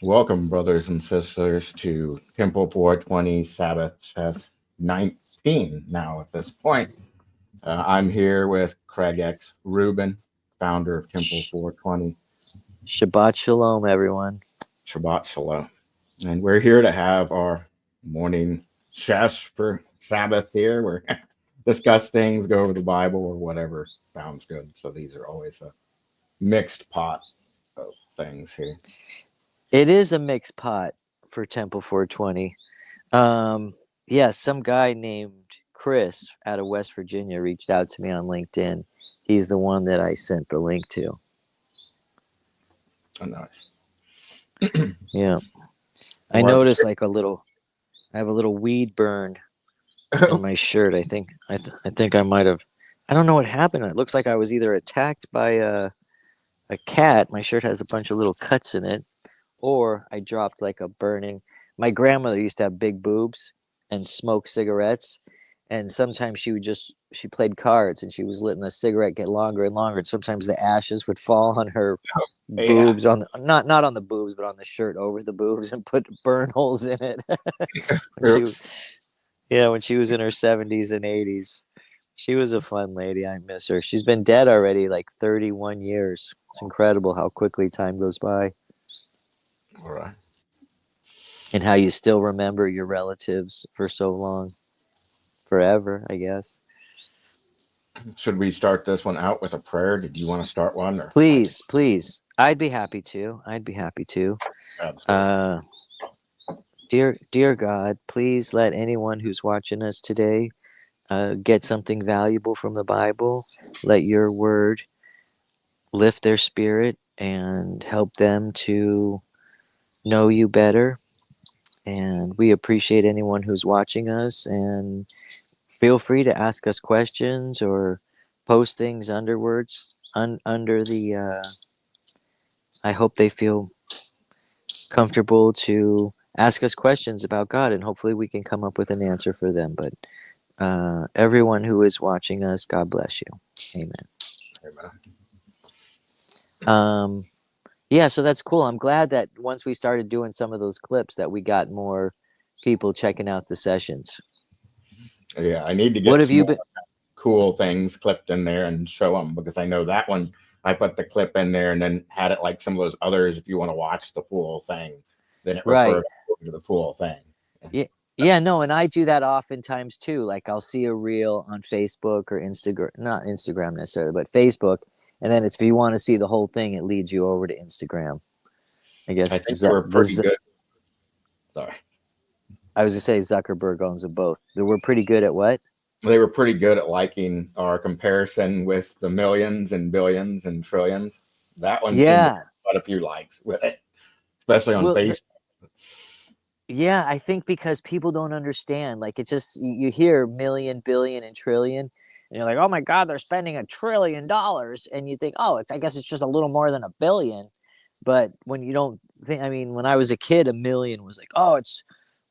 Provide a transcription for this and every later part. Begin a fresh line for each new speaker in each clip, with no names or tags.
Welcome, brothers and sisters, to Temple420 Sabbath Test 19 now at this point. I'm here with CraigX Rubin, founder of
Sh-
Temple420.
Shabbat shalom, everyone.
Shabbat Shalom. And we're here to have our morning Sesh for Sabbath here. We're discuss things, go over the Bible or whatever sounds good. So these are always a mixed pot of things here.
It is a mixed pot for Temple 420. Yeah, some guy named Chris out of West Virginia reached out to me on LinkedIn. He's the one that I sent the link to.
Oh, nice.
Yeah, I
Well,
noticed I have a little weed burn in my shirt. I think I might have. I don't know what happened. It looks like I was either attacked by a cat. My shirt has a bunch of little cuts in it, or I dropped like a burning. My grandmother used to have big boobs and smoke cigarettes, and sometimes she played cards and she was letting the cigarette get longer and longer. And sometimes the ashes would fall on her
yeah.
boobs not on the boobs but on the shirt over the boobs and put burn holes in it. when she
Oops.
when she was in her 70s and 80s. She was a fun lady. I miss her. She's been dead already like 31 years. It's incredible how quickly time goes by
All right.
and how you still remember your relatives for so long. Forever, I guess.
Should we start this one out with a prayer? Did you want to start one, or I can?
Please, please. I'd be happy to. I'd be happy to.
Absolutely.
Uh, dear God, please let anyone who's watching us today get something valuable from the Bible. Let your word lift their spirit and help them to know you better. And we appreciate anyone who's watching us. And feel free to ask us questions or post things under the. I hope they feel comfortable to ask us questions about God, and hopefully we can come up with an answer for them. But everyone who is watching us, God bless you. Amen.
Amen.
Um, yeah, so that's cool. I'm glad that once we started doing some of those clips, that we got more people checking out the sessions.
Yeah, I need to
What
get
have
some
you
more
been?
cool things clipped in there and show them because I know that one. I put the clip in there and then had it like some of those others. If you want to watch the full thing, then it
Right.
refers to the full thing.
Yeah. Yeah, no, and I do that oftentimes too. Like I'll see a reel on Facebook or Instagram, not Instagram necessarily, but Facebook, and then it's if you want to see the whole thing, it leads you over to Instagram. I
I
guess
think they were pretty good. Sorry,
I was gonna say Zuckerberg owns them both. We're pretty good at what?
they were pretty good at liking our comparison with the millions and billions and trillions. That one seemed to
Yeah.
have quite a few likes with it, especially on
Well,
Facebook.
yeah, I think because people don't understand. Like it's just you hear million, billion, and trillion, and you're like, oh my God, they're spending $1 trillion, and you think, oh, I guess it's just a little more than a billion. But when you don't think, I mean, when I was a kid, a million was like, oh, it's.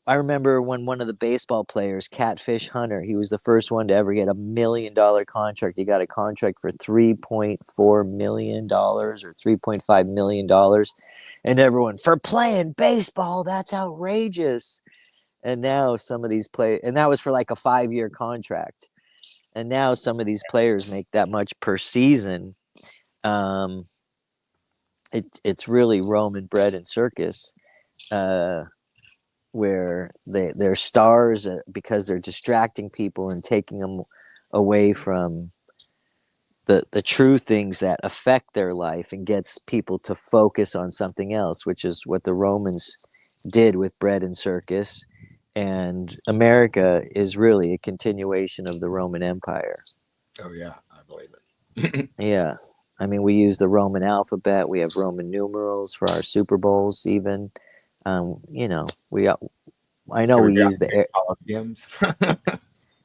I remember when one of the baseball players, Catfish Hunter, he was the first one to ever get $1 million contract. He got a contract for $3.4 million or $3.5 million, and everyone for playing baseball, that's outrageous. And now some of these play, and that was for like a 5-year contract. And now some of these players make that much per season. Um, it's really Roman bread and circus. Uh, where they're stars because they're distracting people and taking them away from the true things that affect their life and gets people to focus on something else, which is what the Romans did with bread and circus. And America is really a continuation of the Roman Empire.
Oh yeah, I believe it.
Yeah. I mean, we use the Roman alphabet. We have Roman numerals for our Super Bowls, even. You know, I know
Have we
we
got
use the
big
air.
coliseums?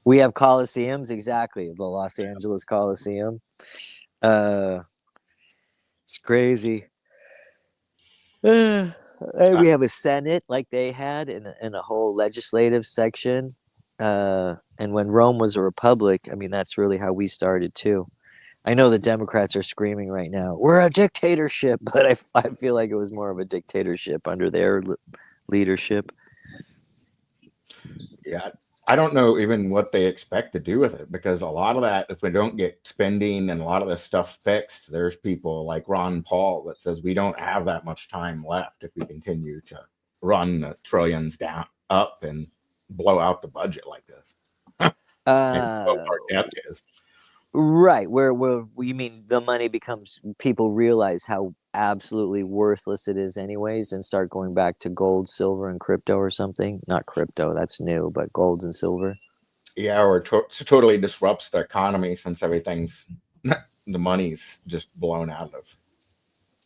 We have coliseums, exactly. The Los Angeles Coliseum. Uh, it's crazy. We have a Senate like they had in a whole legislative section. And when Rome was a republic, I mean, that's really how we started too. I know the Democrats are screaming right now, we're a dictatorship, but I feel like it was more of a dictatorship under their leadership.
Yeah, I don't know even what they expect to do with it because a lot of that, if we don't get spending and a lot of this stuff fixed, there's people like Ron Paul that says we don't have that much time left if we continue to run the trillions down up and blow out the budget like this. And what
Uh,
our debt is.
right, where you mean the money becomes people realize how absolutely worthless it is anyways and start going back to gold, silver, and crypto or something. Not crypto, that's new, but gold and silver.
Yeah, or totally disrupts the economy since everything's the money's just blown out of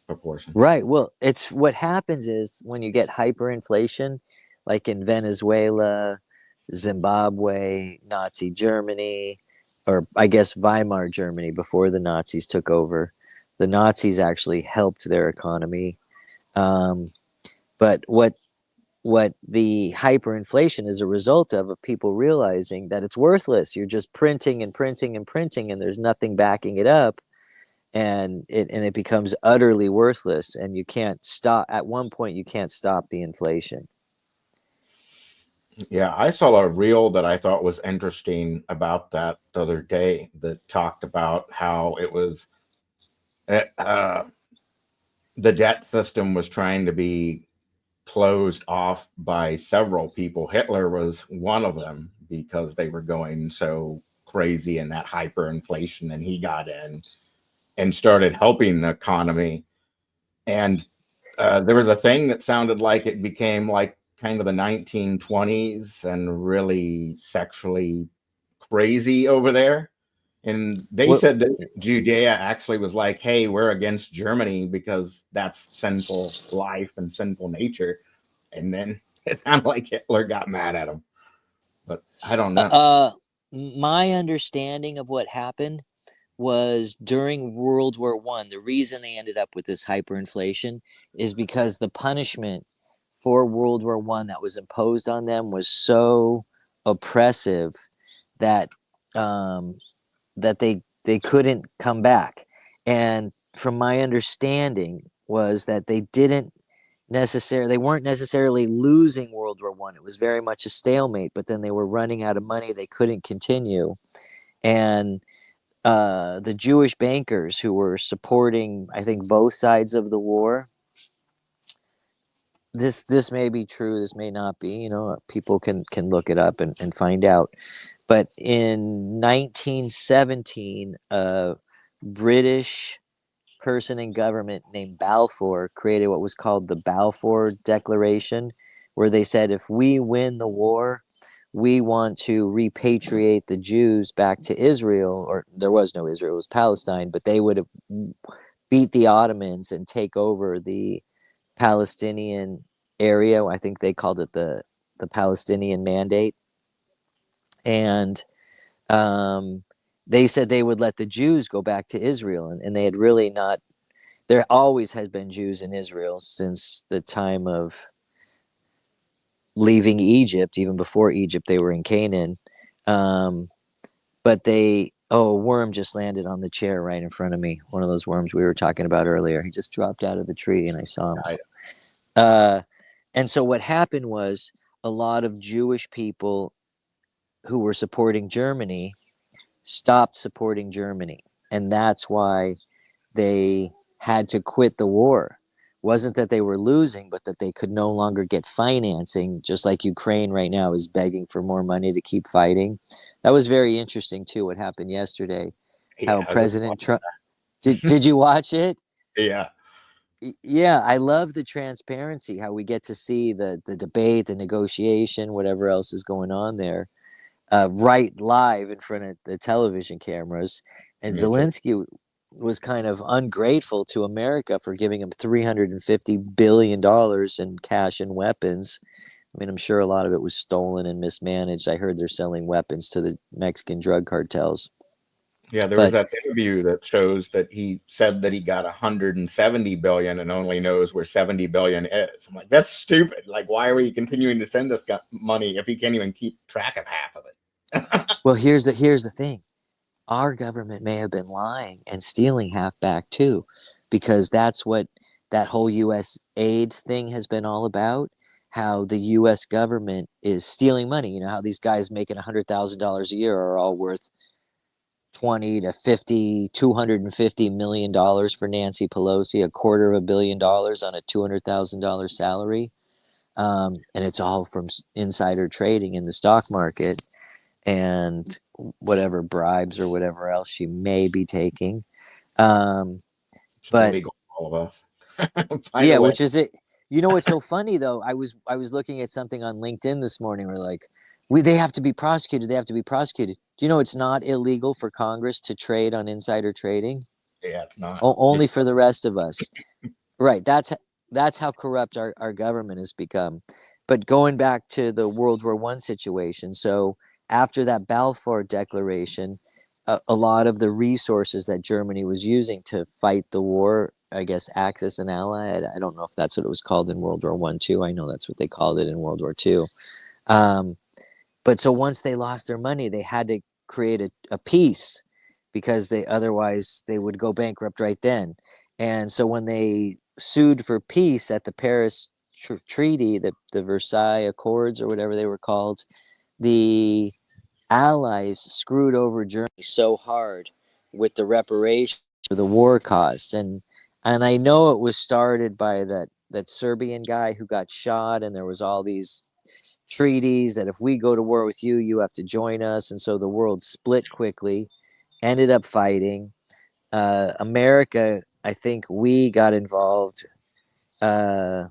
proportion.
Right. Well, it's what happens is when you get hyperinflation, like in Venezuela, Zimbabwe, Nazi Germany, or I guess Weimar Germany before the Nazis took over. The Nazis actually helped their economy. Um, but what the hyperinflation is a result of people realizing that it's worthless. You're just printing and printing and printing, and there's nothing backing it up, and it becomes utterly worthless, and you can't stop. At one point you can't stop the inflation.
Yeah, I saw a reel that I thought was interesting about that the other day that talked about how it was uh, the debt system was trying to be closed off by several people. Hitler was one of them because they were going so crazy in that hyperinflation, and he got in and started helping the economy. And there was a thing that sounded like it became like kind of the 1920s and really sexually crazy over there. And they
What
said that Judea actually was like, hey, we're against Germany because that's sinful life and sinful nature. And then it sounded like Hitler got mad at him. But I don't know.
uh my understanding of what happened was during World War I, the reason they ended up with this hyperinflation is because the punishment for World War I that was imposed on them was so oppressive that um, that they couldn't come back. And from my understanding was that they weren't necessarily losing World War I. It was very much a stalemate, but then they were running out of money. They couldn't continue. And the Jewish bankers who were supporting, I think, both sides of the war. This may be true. This may not be. People can look it up and find out. But in 1917, a British person in government named Balfour created what was called the Balfour Declaration, where they said if we win the war, we want to repatriate the Jews back to Israel, or there was no Israel, it was Palestine, but they would have beat the Ottomans and take over the Palestinian area. I think they called it the Palestinian Mandate. And um, they said they would let the Jews go back to Israel, and they had really not. There always had been Jews in Israel since the time of leaving Egypt. Even before Egypt, they were in Canaan. Um, but a worm just landed on the chair right in front of me. One of those worms we were talking about earlier. He just dropped out of the tree, and I saw him.
I,
Uh, and so what happened was a lot of Jewish people who were supporting Germany stopped supporting Germany, and that's why they had to quit the war. Wasn't that they were losing, but that they could no longer get financing, just like Ukraine right now is begging for more money to keep fighting. That was very interesting too. What happened yesterday? How
yeah, I just
President Trump did you watch it?
yeah,
Yeah, I love the transparency. How we get to see the debate, the negotiation, whatever else is going on there, right live in front of the television cameras. And
me too.
Zelensky was kind of ungrateful to America for giving him $350 billion in cash and weapons. I mean, I'm sure a lot of it was stolen and mismanaged. I heard they're selling weapons to the Mexican drug cartels.
Yeah, there was
But
that interview that shows that he said that he got 170 billion and only knows where 70 billion is. I'm like, that's stupid. Like, why are we continuing to send this money if he can't even keep track of half of it?
well, here's the thing. our government may have been lying and stealing half back too, because that's what that whole US aid thing has been all about. How the US government is stealing money. You know, how these guys making $100,000 a year are all worth 20 to 50, $250 million for Nancy Pelosi, $250 million on a $200,000 salary. And it's all from insider trading in the stock market and whatever bribes or whatever else she may be taking. Um,
It's
but
illegal for all of us. Find a
yeah,
way.
which is it. You know what's so funny though? I was looking at something on LinkedIn this morning. Where like, they have to be prosecuted. They have to be prosecuted. Do you know it's not illegal for Congress to trade on insider trading?
Yeah, it's not.
Only for the rest of us. Right. That's how corrupt our government has become. But going back to the World War I situation, so after that Balfour Declaration, a lot of the resources that Germany was using to fight the war, I guess Axis and Ally, I don't know if that's what it was called in World War I too. I know that's what they called it in World War II. Um, but so once they lost their money, they had to create a peace because they otherwise they would go bankrupt right then. And so when they sued for peace at the Paris Treaty, the Versailles Accords or whatever they were called, the Allies screwed over Germany so hard with the reparations for the war costs. And I know it was started by that Serbian guy who got shot, and there was all these treaties that if we go to war with you, you have to join us. And so the world split quickly, ended up fighting. America, I think we got involved uh,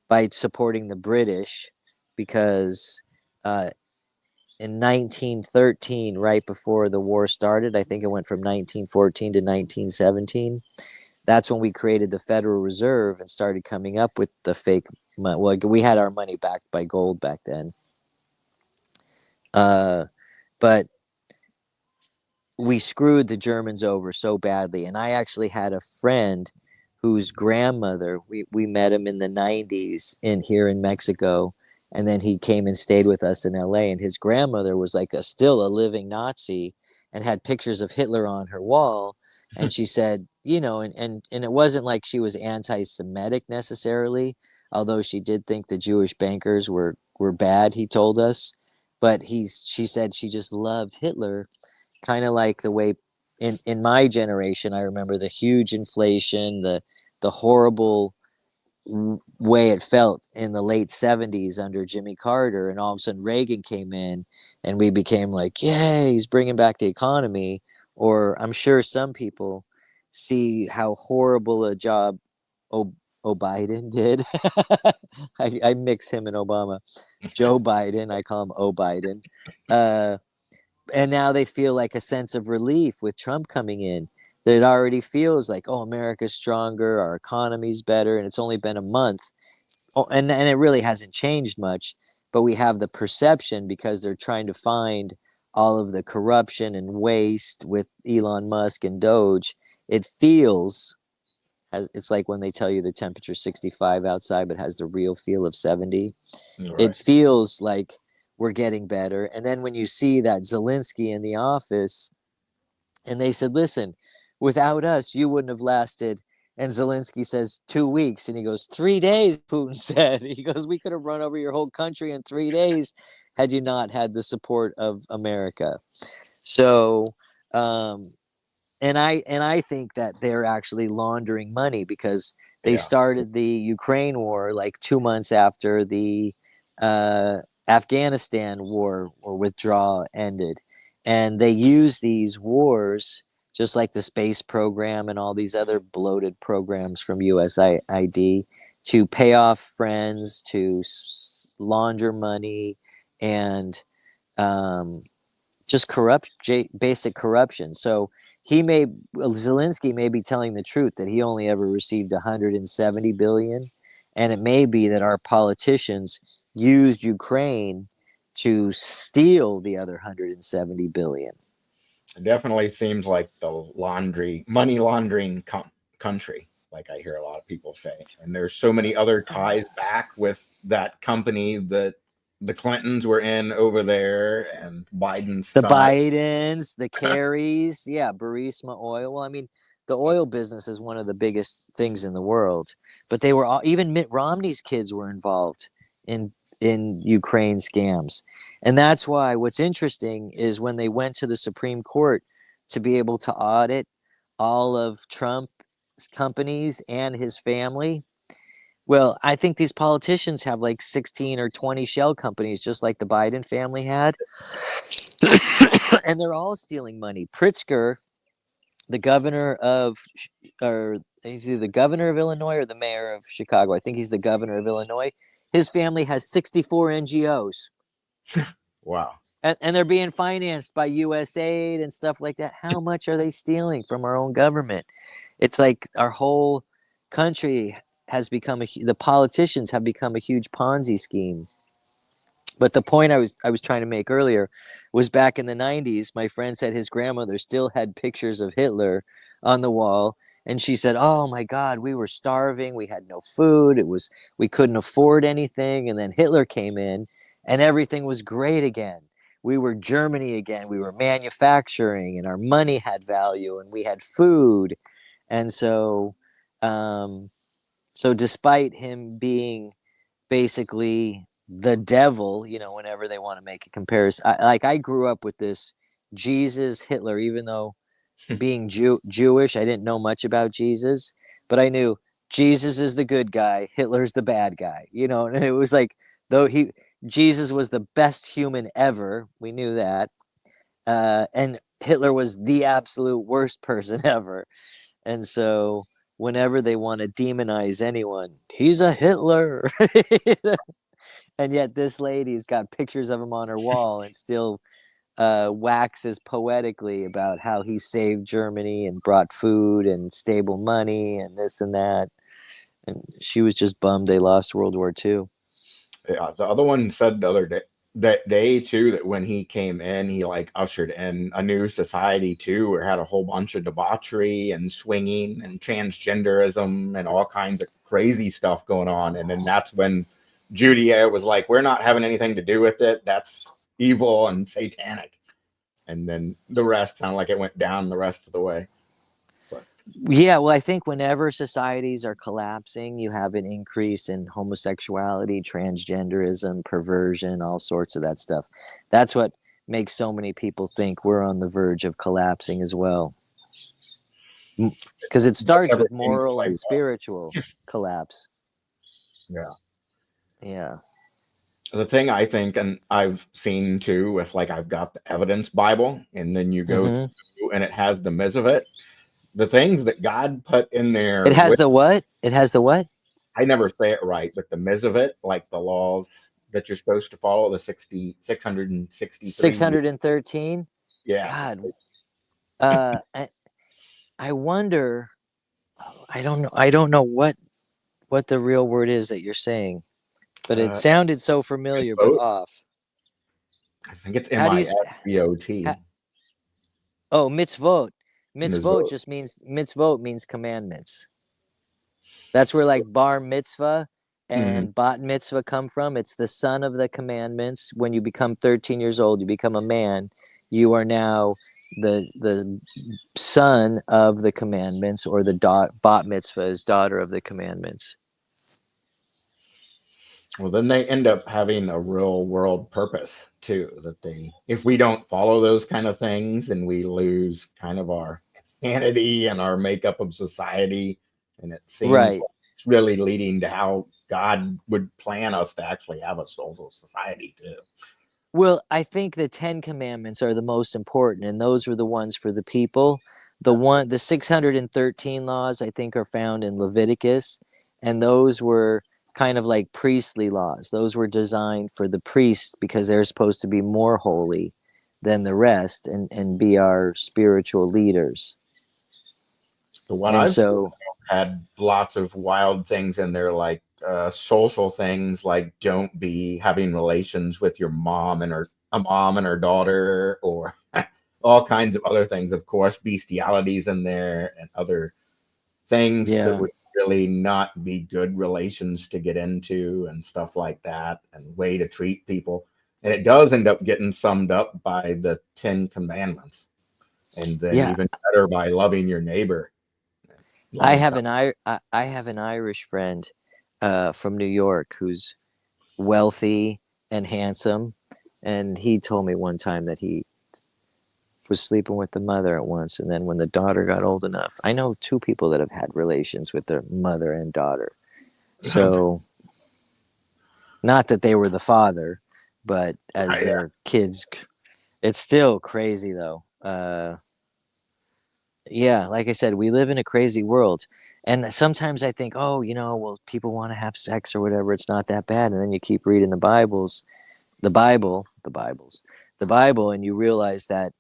by supporting the British because in 1913, right before the war started, I think it went from 1914 to 1917. That's when we created the Federal Reserve and started coming up with the fake money. Well, we had our money backed by gold back then. Uh, but we screwed the Germans over so badly. And I actually had a friend whose grandmother, we met him in the 90s in here in Mexico. And then he came and stayed with us in LA. And his grandmother was like still a living Nazi and had pictures of Hitler on her wall. And she said, and it wasn't like she was anti Semitic necessarily, although she did think the Jewish bankers were bad, he told us. But she said she just loved Hitler, kind of like the way in my generation, I remember the huge inflation, the horrible way it felt in the late 70s under Jimmy Carter, and all of a sudden Reagan came in and we became like, yay, he's bringing back the economy. Or I'm sure some people see how horrible a job o, Biden did. I mix him and Obama. Joe Biden, I call him Biden. uh, and now they feel like a sense of relief with Trump coming in. That it already feels like, oh, America's stronger, our economy's better, and it's only been a month. Oh, and it really hasn't changed much, but we have the perception because they're trying to find all of the corruption and waste with Elon Musk and Doge. It feels it's like when they tell you the temperature's 65 outside, but has the real feel of 70. It
Right.
feels like we're getting better. And then when you see that Zelensky in the office, and they said, listen, without us, you wouldn't have lasted. And Zelensky says 2 weeks. And he goes, 3 days, Putin said. He goes, we could have run over your whole country in 3 days had you not had the support of America. So, um, and I think that they're actually laundering money because they
Yeah.
started the Ukraine war like 2 months after the uh, Afghanistan war or withdrawal ended, and they use these wars just like the space program and all these other bloated programs from USAID to pay off friends, to launder money, and um, just basic corruption. So Zelensky may be telling the truth that he only ever received 170 billion, and it may be that our politicians used Ukraine to steal the other 170 billion.
It definitely seems like the money laundering country, like I hear a lot of people say. And there's so many other ties back with that company that the Clintons were in over there, and Biden's
The
son.
Bidens, the Kerrys, yeah, Burisma Oil. Well, I mean, the oil business is one of the biggest things in the world. But they were all, even Mitt Romney's kids were involved in Ukraine scams. And that's why what's interesting is when they went to the Supreme Court to be able to audit all of Trump's companies and his family. Well, I think these politicians have like 16 or 20 shell companies, just like the Biden family had. And they're all stealing money. Pritzker, the governor of, or he's either the governor of Illinois or the mayor of Chicago. I think he's the governor of Illinois. His family has 64 NGOs.
Wow.
And they're being financed by USAID and stuff like that. How much are they stealing from our own government? It's like our whole country has become the politicians have become a huge Ponzi scheme. But the point I was trying to make earlier was back in the 90s, my friend said his grandmother still had pictures of Hitler on the wall. And she said, "Oh my God, we were starving. We had no food. We couldn't afford anything. And then Hitler came in and everything was great again. We were Germany again. We were manufacturing and our money had value and we had food." And so despite him being basically the devil, whenever they want to make a comparison, I grew up with this Jesus Hitler, even though being Jewish, I didn't know much about Jesus, but I knew Jesus is the good guy, Hitler's the bad guy, and it was like, though Jesus was the best human ever, we knew that, and Hitler was the absolute worst person ever. And so whenever they want to demonize anyone, he's a Hitler. And yet this lady's got pictures of him on her wall and still waxes poetically about how he saved Germany and brought food and stable money and this and that. And she was just bummed they lost World War II.
Yeah, the other one said the other day that day too that when he came in, he like ushered in a new society too, where it had a whole bunch of debauchery and swinging and transgenderism and all kinds of crazy stuff going on. And then that's when Judea was like, "We're not having anything to do with it. That's evil and satanic." And then the rest sounded like it went down the rest of the way. But
Yeah, well, I think whenever societies are collapsing, you have an increase in homosexuality, transgenderism, perversion, all sorts of that stuff. That's what makes so many people think we're on the verge of collapsing as well. Because it starts with
everything
moral and
plays out.
spiritual collapse.
Yeah.
Yeah.
The thing I think, and I've seen too, with like I've got the evidence Bible, and then you go
Hmm.
through and it has the Mitzvot, the things that God put in
It
there.
has the what? It has the what?
I never say it right, but the Mitzvot, like the laws that you're supposed to follow, the 663.
613?
Yeah,
God. Uh, I, I wonder. I don't know what the real word is that you're saying, but it
uh,
sounded so familiar but
Mitzvot.
off.
I think it's
How do you?
Misvot.
Oh, mitzvot.
Mitzvot.
Mitzvot means commandments. That's where like bar mitzvah
Mm-hmm.
and bat mitzvah come from. It's the son of the commandments. When you become 13 years old, you become a man. You are now the son of the commandments, or the bat mitzvah is daughter of the commandments.
Well, then they end up having a real world purpose too. That they, if we don't follow those kind of things, and we lose kind of our humanity and our makeup of society, and it seems
Right.
like it's really leading to how God would plan us to actually have a social society too.
Well, I think the 10 commandments are the most important, and those were the ones for the people. The 613 laws, I think, are found in Leviticus, and those were kind of like priestly laws. Those were designed for the priests because they're supposed to be more holy than the rest and be our spiritual leaders.
The one
And
I've seen
so,
had lots of wild things in there, like social things, like don't be having relations with your mom and her daughter, or all kinds of other things. Of course, bestialities in there and other things that
yeah.
would really not be good relations to get into and stuff like that, and way to treat people. And it does end up getting summed up by the Ten Commandments, and then
Yeah,
even better by loving your neighbor.
I
Long
have
time.
an I have an Irish friend from New York who's wealthy and handsome, and he told me one time that he was sleeping with the mother at once, and then when the daughter got old enough, I know two people that have had relations with their mother and daughter. So not that they were the father, but as
Yeah,
their kids, it's still crazy though. Yeah, like I said, we live in a crazy world. And sometimes I think, oh, well, people want to have sex or whatever. It's not that bad. And then you keep reading the Bible, and you realize that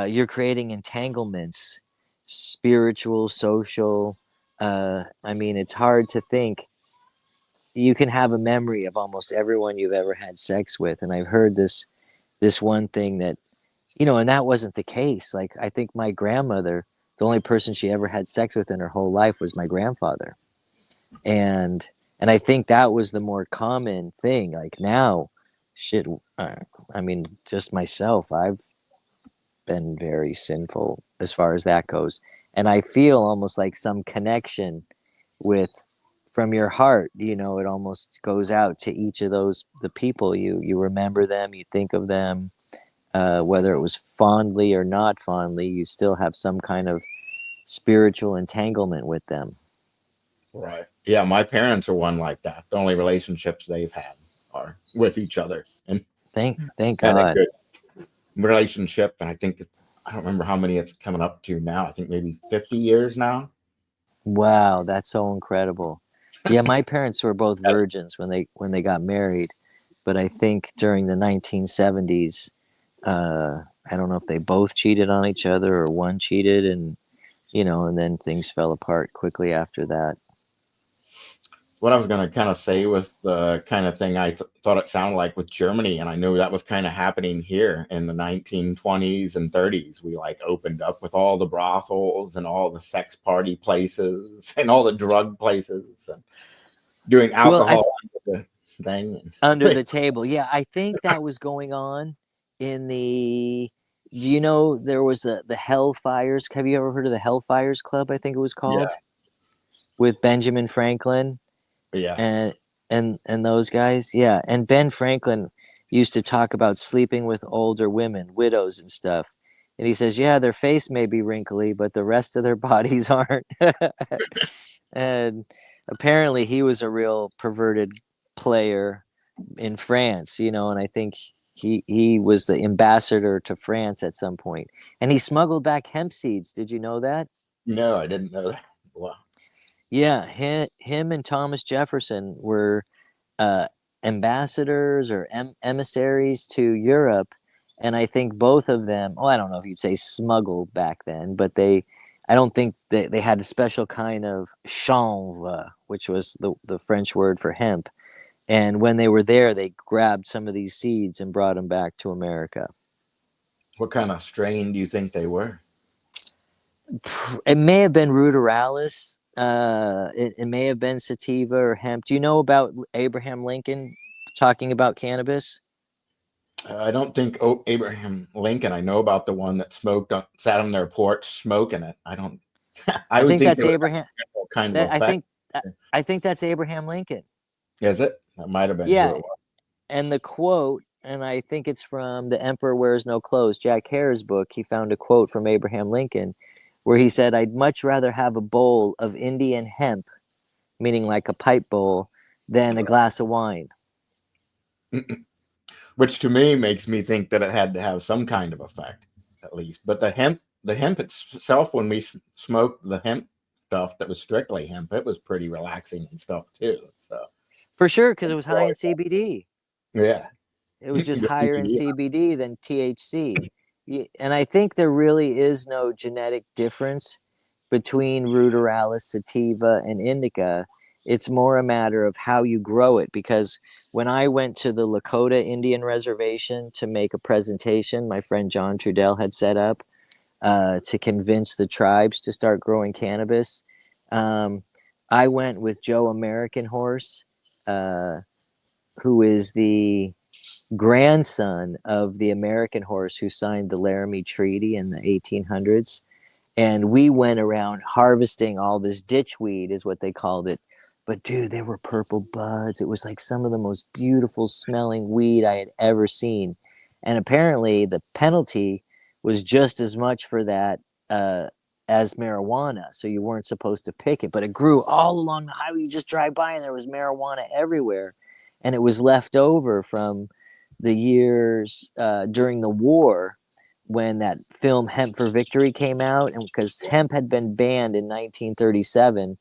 you're creating entanglements, spiritual, social. I mean, it's hard to think you can have a memory of almost everyone you've ever had sex with. And I've heard this one thing that and that wasn't the case. Like, I think my grandmother, the only person she ever had sex with in her whole life was my grandfather. And I think that was the more common thing. Like now, shit, I mean, just myself, I've been very sinful as far as that goes. And I feel almost like some connection with from your heart, it almost goes out to each of those the people you remember them, you think of them, whether it was fondly or not fondly, you still have some kind of spiritual entanglement with them.
right. Yeah, my parents are one like that. The only relationships they've had are with each other, and
Thank
had a
God.
good relationship. And I think I don't remember how many it's coming up to now. I think maybe 50 years now.
Wow, that's so incredible. Yeah, my parents were both virgins when they got married, but I think during the 1970s, I don't know if they both cheated on each other or one cheated, and then things fell apart quickly after that.
What I was going to kind of say was the kind of thing thought it sounded like with Germany, and I knew that was kind of happening here in the 1920s and 30s. We like opened up with all the brothels and all the sex party places and all the drug places and doing
Well,
alcohol under the thing.
under the table. Yeah, I think that was going on in the. Do you know there was the Hellfires? Have you ever heard of the Hellfires Club? I think it was
Yeah,
called, with Benjamin Franklin
yeah.
and and those guys. Yeah, and Ben Franklin used to talk about sleeping with older women, widows and stuff. And he says, yeah, their face may be wrinkly, but the rest of their bodies aren't. And apparently, he was a real perverted player in France, and I think he was the ambassador to France at some point, and he smuggled back hemp seeds. Did you know that?
No, I didn't know that. Wow.
Yeah, him and Thomas Jefferson were uh, ambassadors or emissaries to Europe, and I think both of them. Oh, I don't know if you'd say smuggled back then, but I don't think they had a special kind of chanvre, which was the French word for hemp. And when they were there, they grabbed some of these seeds and brought them back to America.
What kind of strain do you think they were?
It may have been ruderalis. It may have been sativa or hemp. Do you know about Abraham Lincoln talking about cannabis?
I don't think Abraham Lincoln. I know about the one that sat on their porch smoking it. I don't. I
I
would
think
think
that's
they would
Abraham.
have all kind of
That
effect.
I think that's Abraham Lincoln.
Is it? That might have been who
Yeah,
it was.
and the quote, and I think it's from The Emperor Wears No Clothes, Jack Hare's book. He found a quote from Abraham Lincoln where he said, "I'd much rather have a bowl of Indian hemp, meaning like a pipe bowl, than a glass of wine."
Which to me makes me think that it had to have some kind of effect, at least. But the hemp itself, when we smoked the hemp stuff that was strictly hemp, it was pretty relaxing and stuff too. So
For sure, because it was high in CBD.
yeah,
It was just
the
higher in
CBD.
CBD than THC. And I think there really is no genetic difference between ruderalis, sativa, and indica. It's more a matter of how you grow it. Because when I went to the Lakota Indian Reservation to make a presentation, my friend John Trudell had set up to convince the tribes to start growing cannabis. Um, I went with Joe American Horse, uh, who is the grandson of the American Horse who signed the Laramie Treaty in the 1800s. And we went around harvesting all this ditchweed, is what they called it. But dude, there were purple buds. It was like some of the most beautiful smelling weed I had ever seen. And apparently, the penalty was just as much for that uh, as marijuana. So you weren't supposed to pick it, but it grew all along the highway. You just drive by, and there was marijuana everywhere, and it was left over from the years during the war when that film Hemp for Victory came out, and because hemp had been banned in 1937,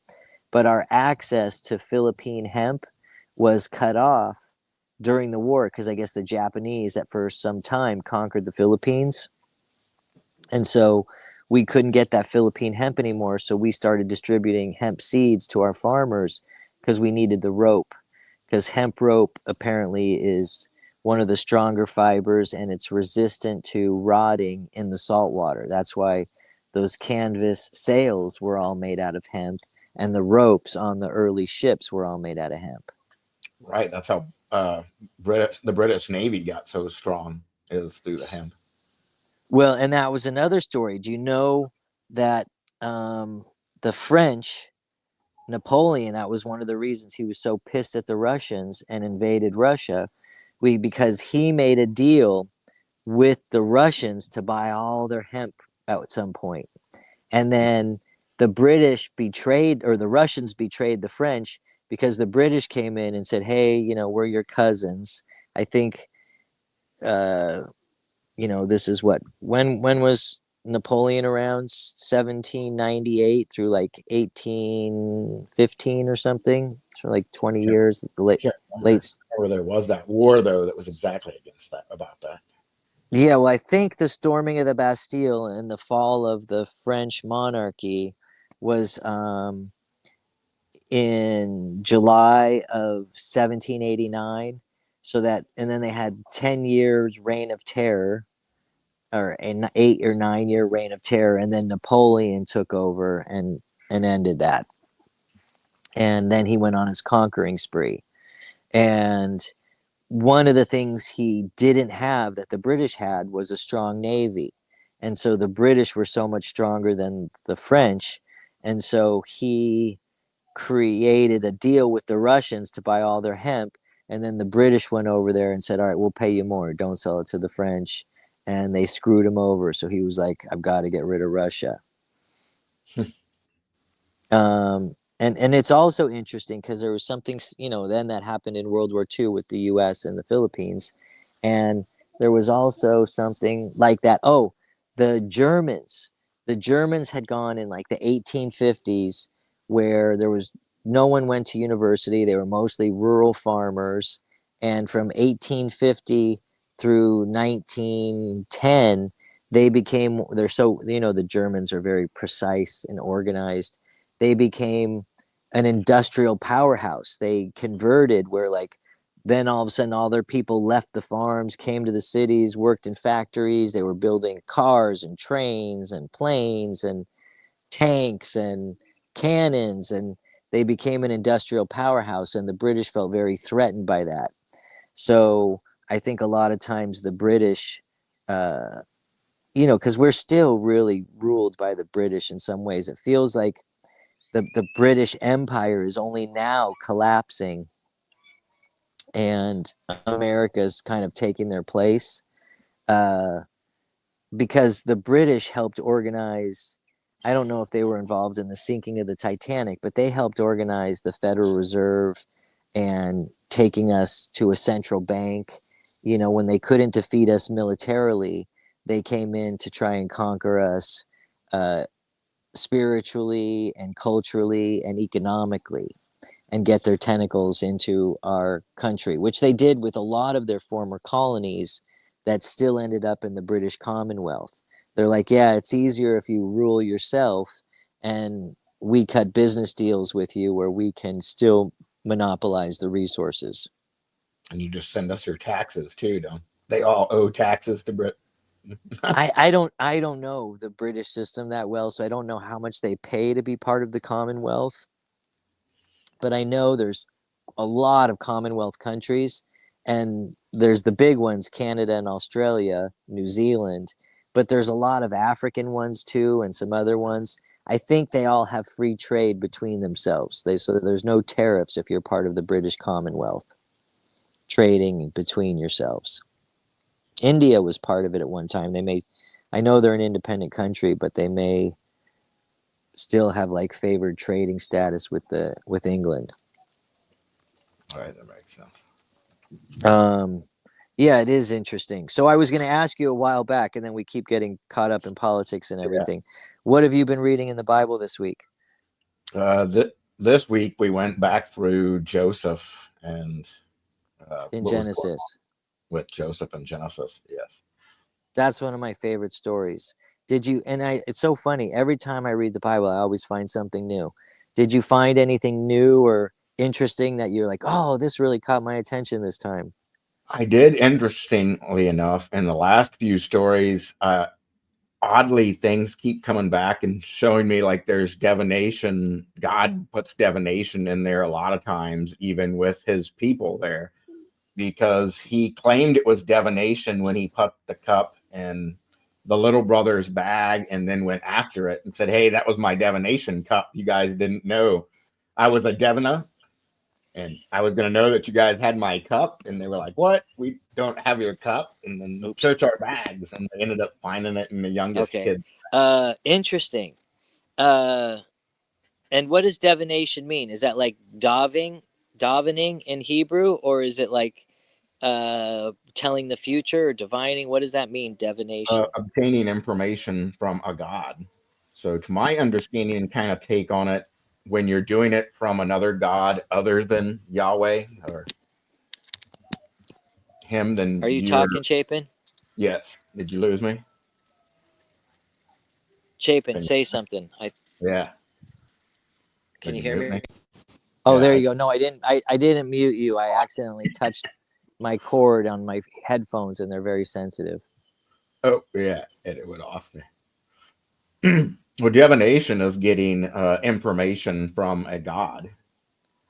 but our access to Philippine hemp was cut off during the war because I guess the Japanese at first some time conquered the Philippines, and so we couldn't get that Philippine hemp anymore. So we started distributing hemp seeds to our farmers because we needed the rope, because hemp rope apparently is one of the stronger fibers and it's resistant to rotting in the salt water. That's why those canvas sails were all made out of hemp and the ropes on the early ships were all made out of hemp.
Right. That's how the British Navy got so strong, is through the hemp.
Well, and that was another story. Do you know that the French, Napoleon, that was one of the reasons he was so pissed at the Russians and invaded Russia, because he made a deal with the Russians to buy all their hemp at some point. And then the British betrayed, or the Russians betrayed the French because the British came in and said, hey, we're your cousins. I think, uh, this is when was Napoleon around? 1798 through like 1815 or something. So like 20 years, the
Can't remember
late.
where there was that war though that was exactly against that, about that.
Yeah, well, I think the storming of the Bastille and the fall of the French monarchy was in July of 1789. So that, and then they had 10 years reign of terror, or an 8 or 9 year reign of terror, and then Napoleon took over and ended that. And then he went on his conquering spree. And one of the things he didn't have that the British had was a strong navy. And so the British were so much stronger than the French. And so he created a deal with the Russians to buy all their hemp. And then the British went over there and said, all right, we'll pay you more. Don't sell it to the French. And they screwed him over. So he was like, I've got to get rid of Russia. Um, and it's also interesting because there was something, then that happened in World War II with the U.S. and the Philippines. And there was also something like that. Oh, the Germans. The Germans had gone in like the 1850s where there was no one went to university. They were mostly rural farmers. And from 1850 through 1910, they're so, the Germans are very precise and organized. They became an industrial powerhouse. They converted where, like, then all of a sudden all their people left the farms, came to the cities, worked in factories. They were building cars and trains and planes and tanks and cannons, and they became an industrial powerhouse, and the British felt very threatened by that. So I think a lot of times the British, because we're still really ruled by the British in some ways. It feels like the British Empire is only now collapsing and America's kind of taking their place, uh, because the British helped organize. I don't know if they were involved in the sinking of the Titanic, but they helped organize the Federal Reserve and taking us to a central bank. When they couldn't defeat us militarily, they came in to try and conquer us uh, spiritually and culturally and economically, and get their tentacles into our country, which they did with a lot of their former colonies that still ended up in the British Commonwealth. They're like, yeah, it's easier if you rule yourself, and we cut business deals with you where we can still monopolize the resources.
And you just send us your taxes too, don't they? All owe taxes to Brit.
I don't know the British system that well, so I don't know how much they pay to be part of the Commonwealth. but I know there's a lot of Commonwealth countries, and there's the big ones, Canada and Australia, New Zealand, but there's a lot of African ones too, and some other ones. I think they all have free trade between themselves. So that there's no tariffs if you're part of the British Commonwealth, trading between yourselves. India was part of it at one time. I know they're an independent country, but they may still have like favored trading status with England.
All right, that makes sense.
Yeah, it is interesting. So I was going to ask you a while back, and then we keep getting caught up in politics and everything. Yeah. What have you been reading in the Bible this week?
This week we went back through Joseph and
in Genesis.
With Joseph and Genesis, yes.
That's one of my favorite stories. Did you? And it's so funny. Every time I read the Bible, I always find something new. Did you find anything new or interesting that you're like, oh, this really caught my attention this time?
I did, interestingly enough, in the last few stories, oddly, things keep coming back and showing me like there's divination. God puts divination in there a lot of times, even with his people there, because he claimed it was divination when he put the cup in the little brother's bag and then went after it and said, hey, that was my divination cup. You guys didn't know I was a diviner. And I was going to know that you guys had my cup. And they were like, what? We don't have your cup. And then search our bags. And they ended up finding it in the youngest kid.
Interesting. And what does divination mean? Is that like davening in Hebrew? Or is it like telling the future or divining? What does that mean, divination?
Obtaining information from a god. So to my understanding and kind of take on it, when you're doing it from another god other than Yahweh or him, then
are you talking, Chapin?
Yes. Did you lose me?
Chapin, say something.
Yeah.
Can you hear me? Oh, yeah, there you go. No, I didn't. I didn't mute you. I accidentally touched my cord on my headphones, and they're very sensitive.
Oh yeah, it went off there. Well, divination is getting information from a god.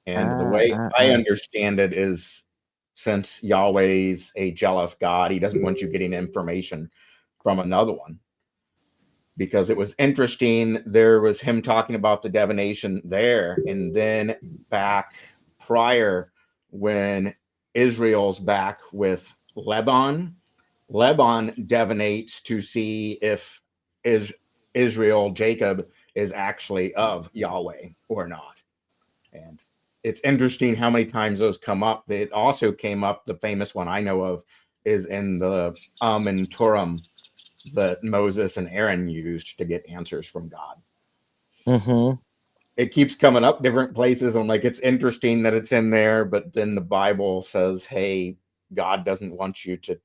And the way I understand it is, since Yahweh's a jealous God, he doesn't want you getting information from another one. Because it was interesting, there was him talking about the divination there. And then back prior, when Israel's back with Lebanon divinates to see if Israel, Jacob, is actually of Yahweh or not. And it's interesting how many times those come up. It also came up, the famous one I know of is in the and Turim that Moses and Aaron used to get answers from God.
Mm-hmm.
It keeps coming up different places. I'm like, it's interesting that it's in there, but then the Bible says, hey, God doesn't want you to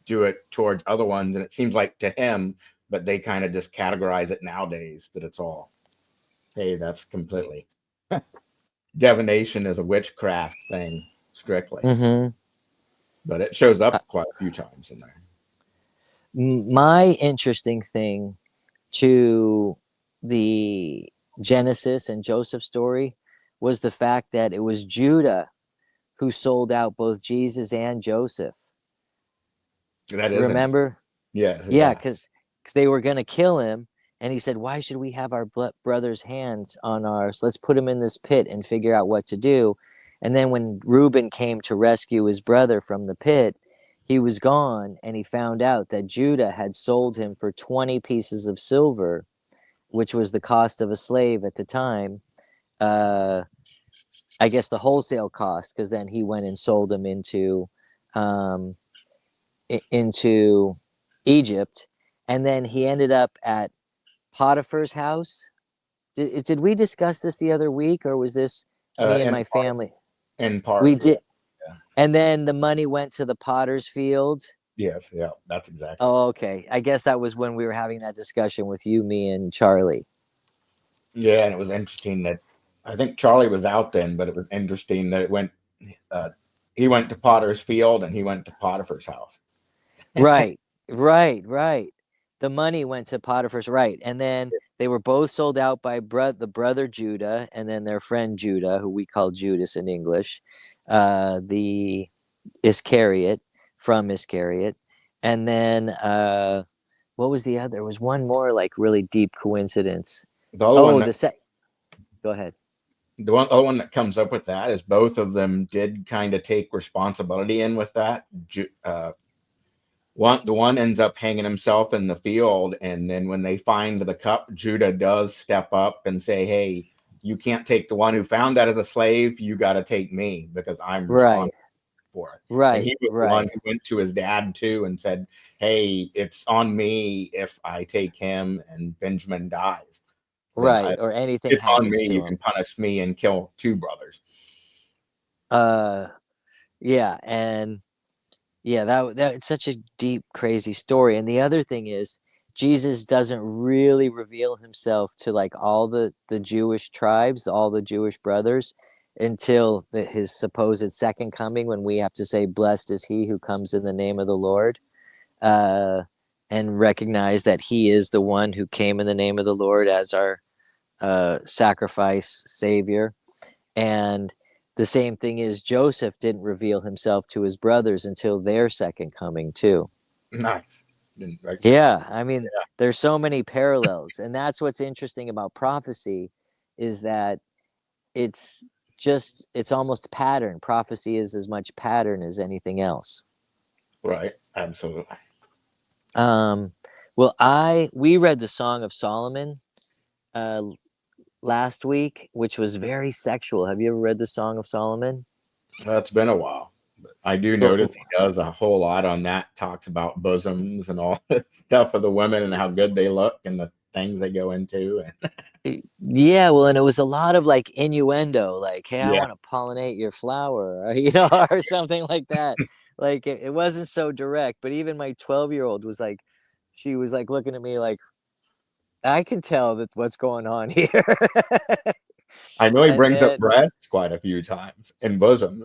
do it towards other ones. And it seems like to him, but they kind of just categorize it nowadays that it's all, hey, that's completely divination is a witchcraft thing strictly.
Mm-hmm.
But it shows up quite a few times in there.
My interesting thing to the Genesis and Joseph story was the fact that it was Judah who sold out both Jesus and Joseph.
That is,
remember?
Yeah,
because they were going to kill him, and he said, why should we have our brother's hands on ours? Let's put him in this pit and figure out what to do. And then when Reuben came to rescue his brother from the pit, he was gone, and he found out that Judah had sold him for 20 pieces of silver, which was the cost of a slave at the time. I guess the wholesale cost, because then he went and sold him into Egypt, and then he ended up at Potiphar's house. Did we discuss this the other week, or was this me and my family?
In part,
we did. Yeah. And then the money went to the potter's field.
Yes, yeah, that's exactly.
Oh, okay. I guess that was when we were having that discussion with you, me, and Charlie.
Yeah, and it was interesting that I think Charlie was out then, but it was interesting that it went. He went to Potter's field and he went to Potiphar's house.
Right. the money went to Potiphar's, right? And then they were both sold out by the brother Judah, and then their friend Judah, who we call Judas in English, the Iscariot from Iscariot, and then what was the other? There was one more like really deep coincidence.
The other one
Oh,
that
go ahead.
other one that comes up with that is both of them did kind of take responsibility in with that. The one ends up hanging himself in the field, and then when they find the cup, Judah does step up and say, "Hey, you can't take the one who found that as a slave. You got to take me because I'm
Right,
responsible for it." And
right,
he was the one
right,
who went to his dad too and said, "Hey, it's on me if I take him and Benjamin dies. Then
right. Or anything
it's on
happens
me.
to
You
him.
can punish me and kill two brothers."
Uh, yeah, and yeah, that it's such a deep, crazy story. And the other thing is, Jesus doesn't really reveal himself to like all the Jewish tribes, all the Jewish brothers, until his supposed second coming, when we have to say, "Blessed is he who comes in the name of the Lord," uh, and recognize that he is the one who came in the name of the Lord as our sacrifice savior. And the same thing is, Joseph didn't reveal himself to his brothers until their second coming too.
Nice. Didn't recognize.
Yeah, I mean, there's so many parallels, and that's what's interesting about prophecy, is that it's almost pattern. Prophecy is as much pattern as anything else.
Right. Absolutely.
Um, well, we read the Song of Solomon uh, last week, which was very sexual. Have you ever read the Song of Solomon?
That's been a while. But I do notice
Well,
he does a whole lot on that, talks about bosoms and all the stuff of the women and how good they look and the things they go into. And
yeah, well, and it was a lot of like innuendo, like, "Hey, I
yeah,
want to pollinate your flower," or, or something like that. Like it wasn't so direct, but even my 12-year-old was like, she was like looking at me like, I can tell that what's going on here.
I know he
And
brings up
then
breasts quite a few times and bosoms.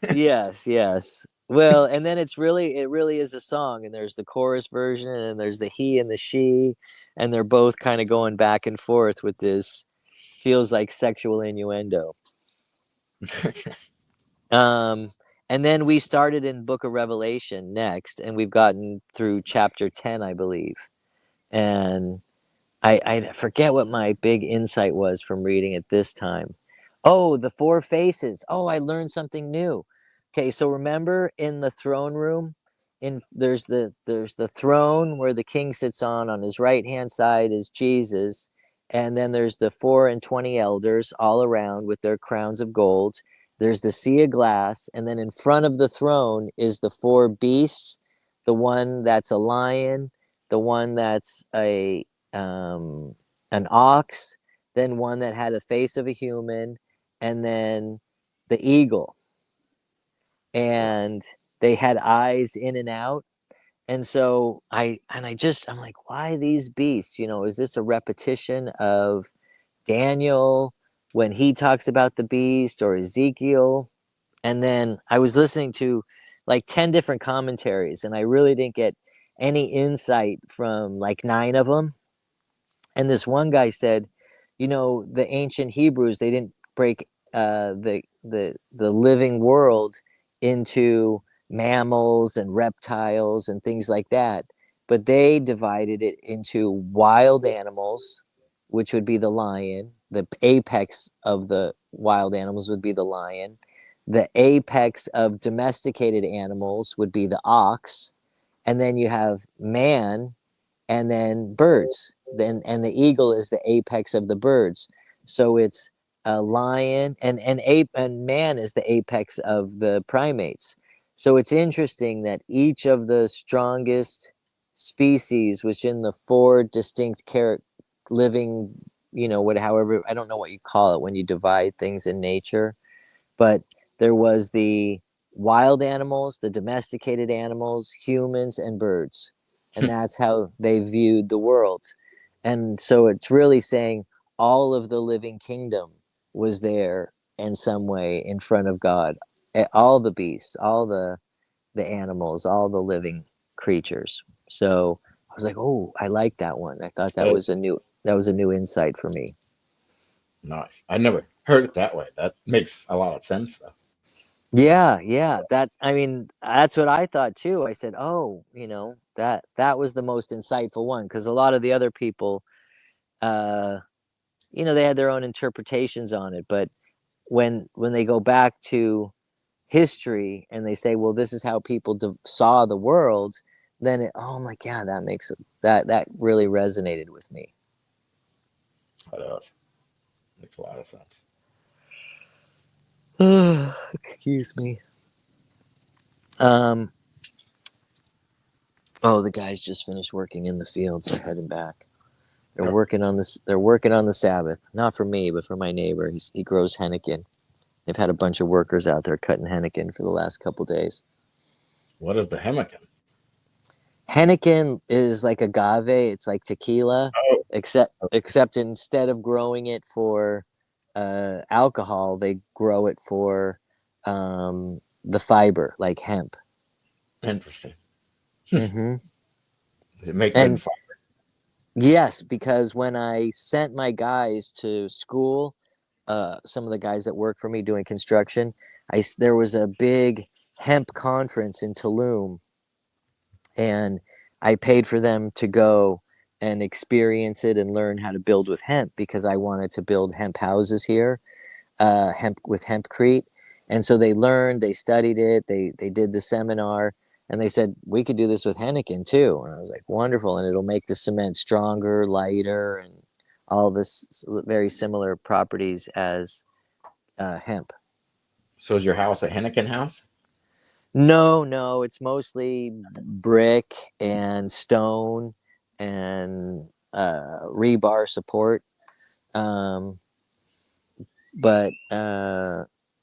yes, yes. Well, and then it really is a song, and there's the chorus version, and there's the he and the she, and they're both kind of going back and forth with this, feels like sexual innuendo. Um, and then we started in Book of Revelation next, and we've gotten through chapter 10, I believe. And I forget what my big insight was from reading it this time. Oh, the four faces. Oh, I learned something new. Okay, so remember in the throne room, there's the throne where the king sits on his right hand side is Jesus, and then there's the 24 elders all around with their crowns of gold. There's the sea of glass, and then in front of the throne is the four beasts, the one that's a lion, the one that's um, an ox, then one that had a face of a human, and then the eagle. And they had eyes in and out. And so I'm like, why these beasts? Is this a repetition of Daniel when he talks about the beast, or Ezekiel? And then I was listening to like 10 different commentaries, and I really didn't get any insight from like 9 of them. And this one guy said, the ancient Hebrews, they didn't break the living world into mammals and reptiles and things like that, but they divided it into wild animals, which would be the lion. The apex of the wild animals would be the lion. The apex of domesticated animals would be the ox. And then you have man, and then birds. Then and the eagle is the apex of the birds. So it's a lion, and ape, and man is the apex of the primates. So it's interesting that each of the strongest species within the four distinct living, however, I don't know what you call it when you divide things in nature, but there was the wild animals, the domesticated animals, humans, and birds. And that's how they viewed the world. And so it's really saying all of the living kingdom was there in some way in front of God. All the beasts, all the animals, all the living creatures. So was like, oh, I like that one. I thought that
Uh,
was a new insight for me.
Nice. I never heard it that way. That makes a lot of sense, though.
Yeah, yeah. I mean, that's what I thought too. I said, oh, that was the most insightful one because a lot of the other people, uh, they had their own interpretations on it. But when they go back to history and they say, well, this is how people saw the world, then oh, I'm like, yeah, that makes it that really resonated with me.
That makes a lot of sense.
Excuse me. Um. Oh, the guys just finished working in the fields. They're heading back. They're
Yep.
working on this. They're working on the Sabbath, not for me, but for my neighbor. He grows henequen. They've had a bunch of workers out there cutting henequen for the last couple days.
What is the hemmican?
Henneken is like agave. It's like tequila,
Oh,
except instead of growing it for alcohol, they grow it for the fiber, like hemp.
interesting.
Hmm.
Does it make good
And
fun?
yes, because when I sent my guys to school, some of the guys that work for me doing construction, there was a big hemp conference in Tulum, and I paid for them to go and experience it and learn how to build with hemp because I wanted to build hemp houses here, hemp with hempcrete. And so they learned, they studied it, they did the seminar, and they said we could do this with Henneken too. And I was like, wonderful, and it'll make the cement stronger, lighter, and all this very similar properties as hemp.
So is your house a henneken house?
No, no, it's mostly brick and stone and rebar support. Um, but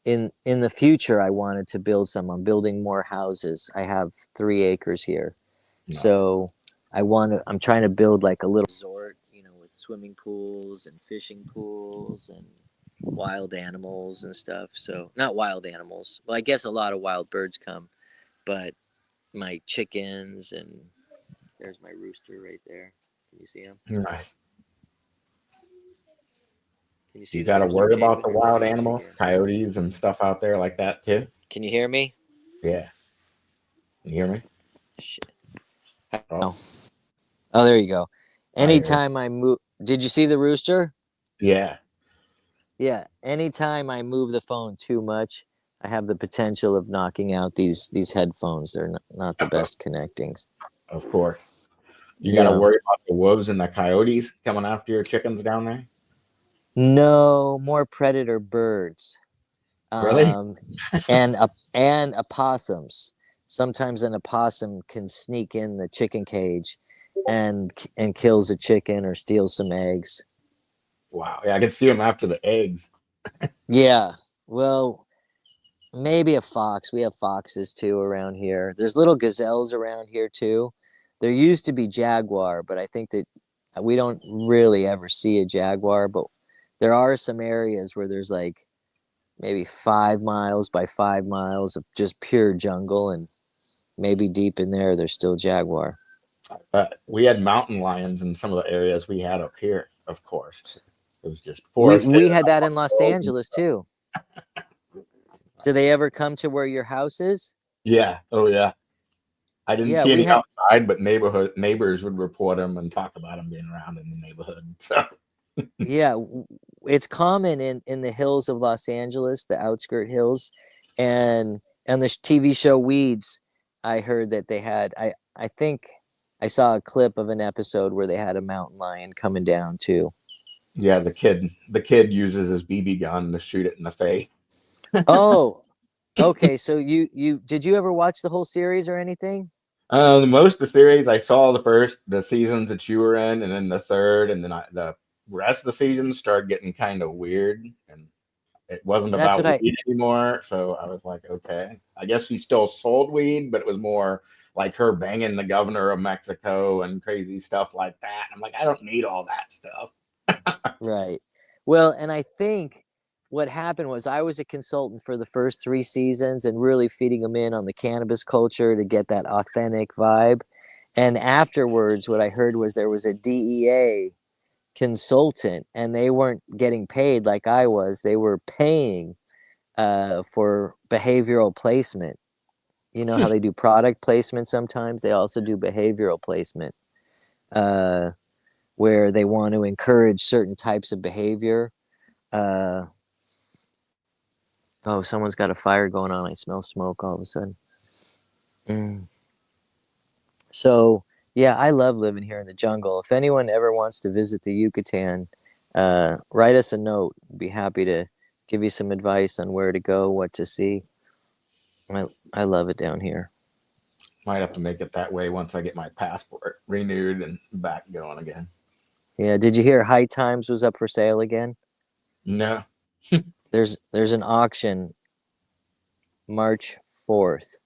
in the future, I wanted to build some. I'm building more houses. I have 3 acres here,
Nice.
so I'm trying to build like a little resort, with swimming pools and fishing pools and wild animals and stuff. So not wild animals. Well, I guess a lot of wild birds come, but my chickens, and there's my rooster right there. Can you see him?
Nice.
Can you see
You
the
got to
rooster,
worry
Jake?
about
Let
the
me hold the
wild
rooster
animals,
here.
coyotes, and stuff out there like that too.
Can you hear me?
Yeah. You hear me?
Shit.
Oh,
Oh, oh, there you go.
I hear
Anytime I move, did you see the rooster?
you. Yeah,
Yeah. Anytime I move the phone too much, I have the potential of knocking out these headphones. They're not the best connectings.
of course. You got to
Yeah.
worry about the wolves and the coyotes coming after your chickens down there.
No more predator birds.
Really?
Um, and opossums. Sometimes an opossum can sneak in the chicken cage and kills a chicken or steals some eggs.
Wow. Yeah, I can see them after the eggs.
Yeah. Well, maybe a fox. We have foxes too around here. There's little gazelles around here too. There used to be jaguar, but I think that we don't really ever see a jaguar, but there are some areas where there's like maybe 5 miles by 5 miles of just pure jungle, and maybe deep in there there's still jaguar.
We had mountain lions in some of the areas we had up here, of course. It was just
we
forested.
we had that in Los Angeles too. Do they ever come to where your house is?
Yeah. Oh, yeah. I didn't
Yeah,
see
we
any
had.
outside, but neighbors would report them and talk about them being around in the neighborhood. So,
Yeah, it's common in the hills of Los Angeles, the outskirt hills, and the TV show Weeds. I heard that they had. I think I saw a clip of an episode where they had a mountain lion coming down too.
yeah, the kid uses his BB gun to shoot it in the face.
Oh, okay. So you did you ever watch the whole series or anything?
Most of the series I saw the seasons that you were in, and then the third, and then the rest of the seasons started getting kind of weird, and it wasn't
That's what
about
I.
weed anymore. So I was like, okay, I guess we still sold weed, but it was more like her banging the governor of Mexico and crazy stuff like that. I'm like, I don't need all that stuff.
Right. Well, and I think what happened was I was a consultant for the first 3 seasons and really feeding them in on the cannabis culture to get that authentic vibe. And afterwards, what I heard was there was a DEA consultant, and they weren't getting paid like I was. They were paying for behavioral placement. You know how they do product placement sometimes? They also do behavioral placement, uh, where they want to encourage certain types of behavior. Uh, oh, someone's got a fire going on. I smell smoke all of a sudden. Mm. So, yeah, I love living here in the jungle. If anyone ever wants to visit the Yucatan, write us a note. Be happy to give you some advice on where to go, what to see. I love it down here.
Might have to make it that way once I get my passport renewed and back going again.
Yeah, did you hear High Times was up for sale again?
No.
There's an auction March 4th.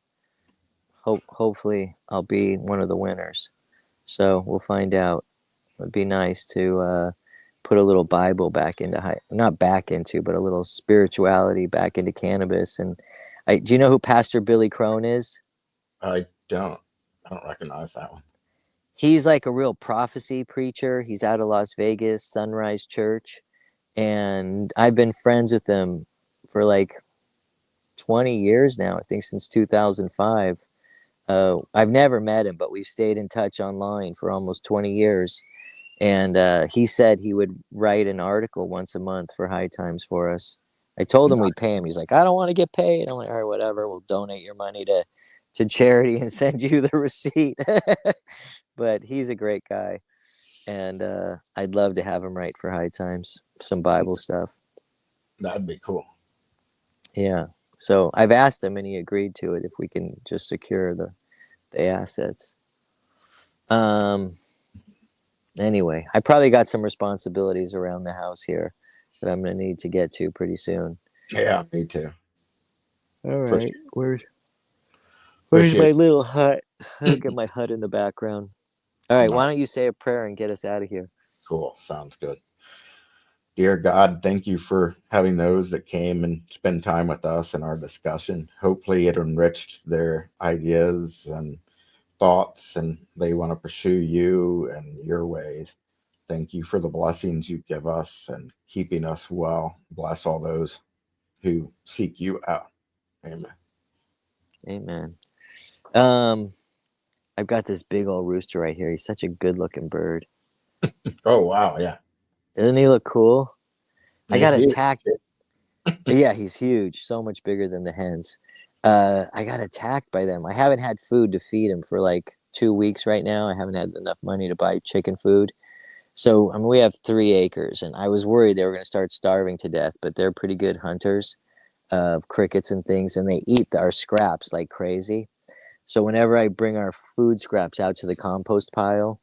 Hopefully I'll be one of the winners. So we'll find out. It'd be nice to put a little Bible back into not back into, but a little spirituality back into cannabis. And do you know who Pastor Billy Crone is?
I don't. I don't recognize that one.
He's like a real prophecy preacher. He's out of Las Vegas, Sunrise Church. And I've been friends with him for like 20 years now, I think since 2005. I've never met him, but we've stayed in touch online for almost 20 years. And he said he would write an article once a month for High Times for us. I told him we'd pay him. He's like, I don't want to get paid. I'm like, all right, whatever. We'll donate your money to charity and send you the receipt. But he's a great guy. And I'd love to have him write for High Times, some Bible stuff.
That'd be cool.
Yeah. So I've asked him and he agreed to it if we can just secure the assets. Anyway, I probably got some responsibilities around the house here that I'm going to need to get to pretty soon.
Yeah, me too.
All right. Where's
Appreciate
my little hut? I'll get my hut in the background. All right. Why don't you say a prayer and get us out of here?
Cool. Sounds good. Dear God, thank you for having those that came and spend time with us in our discussion. Hopefully it enriched their ideas and thoughts, and they want to pursue you and your ways. Thank you for the blessings you give us and keeping us well. Bless all those who seek you out. Amen.
Amen. I've got this big old rooster right here. He's such a good looking bird.
Oh, wow. Yeah.
Doesn't he look cool? I got
He's
attacked. Yeah, he's huge. So much bigger than the hens. I got attacked by them. I haven't had food to feed him for like 2 weeks right now. I haven't had enough money to buy chicken food. So, I mean, we have 3 acres, and I was worried they were going to start starving to death, but they're pretty good hunters of crickets and things, and they eat our scraps like crazy. So whenever I bring our food scraps out to the compost pile,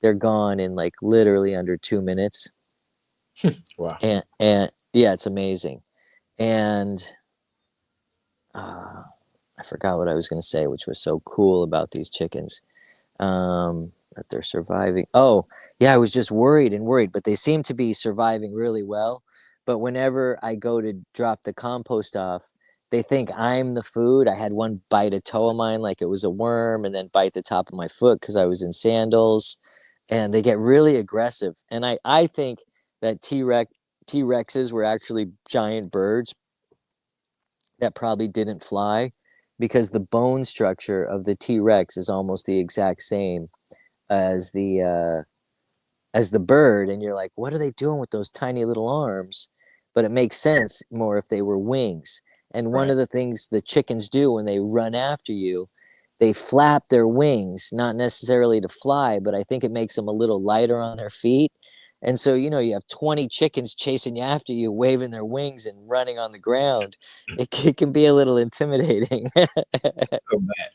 they're gone in like literally under 2 minutes.
wow.
And yeah, it's amazing. And I forgot what I was going to say, which was so cool about these chickens, that they're surviving. Oh, yeah, I was just worried, but they seem to be surviving really well. But whenever I go to drop the compost off, they think I'm the food. I had one bite a toe of mine like it was a worm, and then bite the top of my foot because I was in sandals. And they get really aggressive. And I think that T-Rexes were actually giant birds that probably didn't fly, because the bone structure of the T-Rex is almost the exact same as the bird, and you're like, what are they doing with those tiny little arms? But it makes sense more if they were wings. And one
Right.
of the things the chickens do when they run after you, they flap their wings, not necessarily to fly, but I think it makes them a little lighter on their feet. And so, you know, you have 20 chickens chasing you after you, waving their wings and running on the ground. It can be a little intimidating.
So bad.